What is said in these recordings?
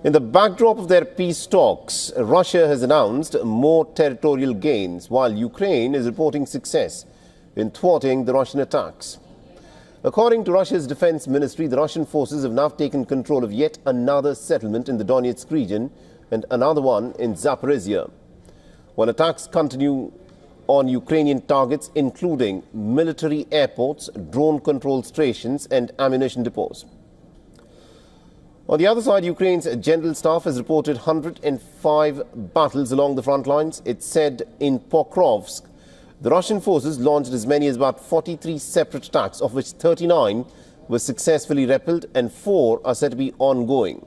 In the backdrop of their peace talks, Russia has announced more territorial gains, while Ukraine is reporting success in thwarting the Russian attacks. According to Russia's defense ministry, the Russian forces have now taken control of yet another settlement in the Donetsk region and another one in Zaporizhzhia, while attacks continue on Ukrainian targets, including military airports, drone control stations and ammunition depots. On the other side, Ukraine's general staff has reported 105 battles along the front lines. It said in Pokrovsk, the Russian forces launched as many as about 43 separate attacks, of which 39 were successfully repelled and 4 are said to be ongoing.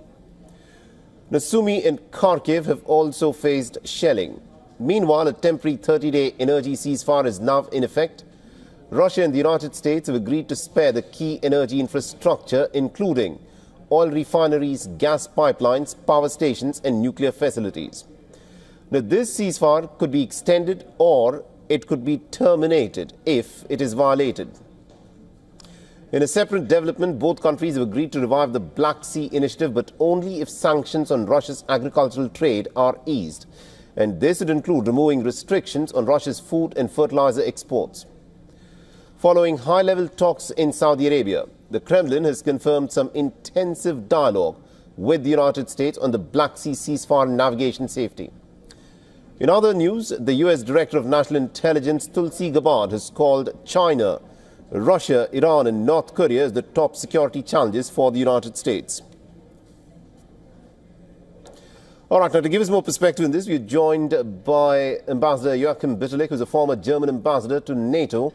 Sumy and Kharkiv have also faced shelling. Meanwhile, a temporary 30-day energy ceasefire is now in effect. Russia and the United States have agreed to spare the key energy infrastructure, including oil refineries, gas pipelines, power stations and nuclear facilities. Now, this ceasefire could be extended or it could be terminated if it is violated. In a separate development, both countries have agreed to revive the Black Sea initiative, but only if sanctions on Russia's agricultural trade are eased. And this would include removing restrictions on Russia's food and fertilizer exports. Following high-level talks in Saudi Arabia, the Kremlin has confirmed some intensive dialogue with the United States on the Black Sea ceasefire and navigation safety. In other news, the U.S. Director of National Intelligence, Tulsi Gabbard, has called China, Russia, Iran and North Korea as the top security challenges for the United States. All right, now to give us more perspective on this, we are joined by Ambassador Joachim Bitterlich, who is a former German ambassador to NATO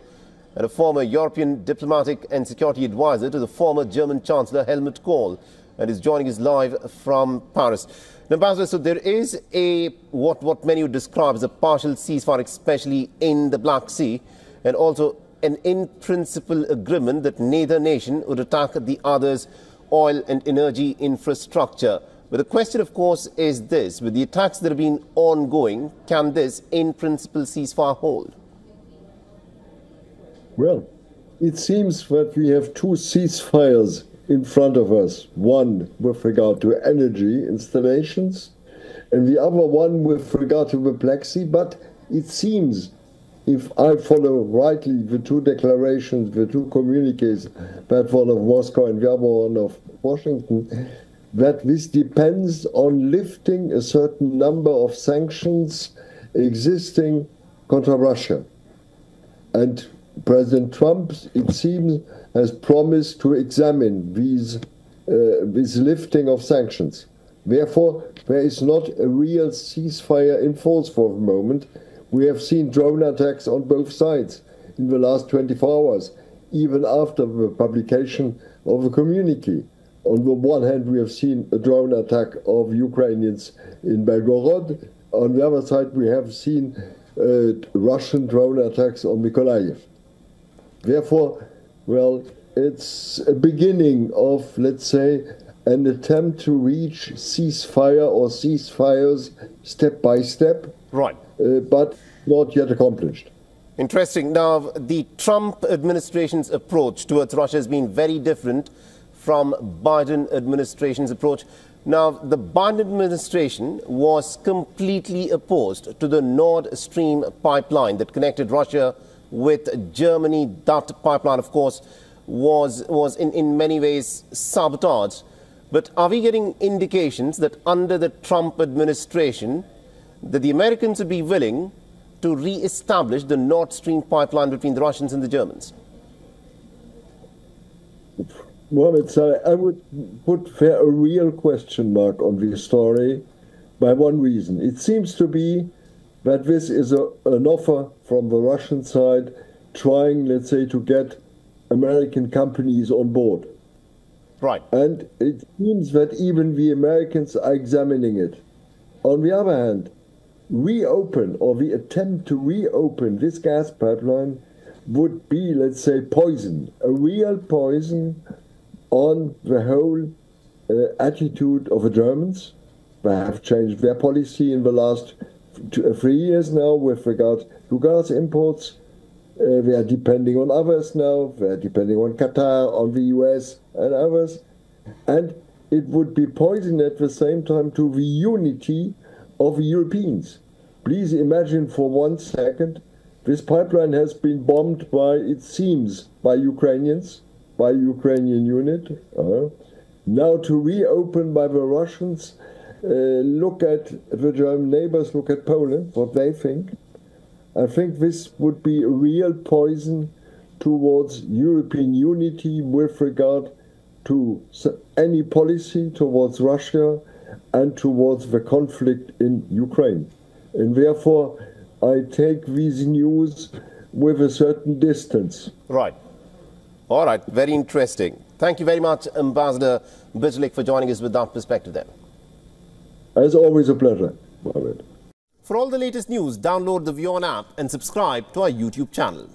and a former European diplomatic and security advisor to the former German Chancellor Helmut Kohl, and is joining us live from Paris. Now, Ambassador, so there is what many would describe as a partial ceasefire, especially in the Black Sea, and also an in-principle agreement that neither nation would attack the other's oil and energy infrastructure. But the question, of course, is this: with the attacks that have been ongoing, can this in-principle ceasefire hold? Well, it seems that we have two ceasefires in front of us. One with regard to energy installations and the other one with regard to the Black Sea. But it seems, if I follow rightly the two declarations, the two communiques, that one of Moscow and the other one of Washington, that this depends on lifting a certain number of sanctions existing contra Russia. And President Trump, it seems, has promised to examine this lifting of sanctions. Therefore, there is not a real ceasefire in force for the moment. We have seen drone attacks on both sides in the last 24 hours, even after the publication of the communique. On the one hand, we have seen a drone attack of Ukrainians in Belgorod. On the other side, we have seen Russian drone attacks on Mykolaiv. Therefore, well, it's a beginning of, let's say, an attempt to reach ceasefire or ceasefires step by step, right, but not yet accomplished. Interesting. Now, the Trump administration's approach towards Russia has been very different from Biden administration's approach. Now, the Biden administration was completely opposed to the Nord Stream pipeline that connected Russia with Germany. That pipeline, of course, was in many ways sabotaged. But are we getting indications that under the Trump administration that the Americans would be willing to re-establish the Nord Stream pipeline between the Russians and the Germans? Mohammed, I would put a real question mark on this story by one reason. It seems to be that this is an offer from the Russian side trying, let's say, to get American companies on board. Right. And it seems that even the Americans are examining it. On the other hand, reopen or the attempt to reopen this gas pipeline would be, let's say, poison, a real poison on the whole attitude of the Germans. They have changed their policy in the last 3 years now with regard to gas imports. They are depending on others now. They are depending on Qatar, on the US and others. And it would be poison at the same time to the unity of Europeans. Please imagine for 1 second, this pipeline has been bombed by, it seems, by Ukrainians, by Ukrainian unit. Now to reopen by the Russians, look at the German neighbors, look at Poland, what they think. I think this would be a real poison towards European unity with regard to any policy towards Russia and towards the conflict in Ukraine. And therefore, I take these news with a certain distance. Right. All right. Very interesting. Thank you very much, Ambassador Bichlik, for joining us with that perspective there. As always, a pleasure, Mohammed. For all the latest news, download the WION app and subscribe to our YouTube channel.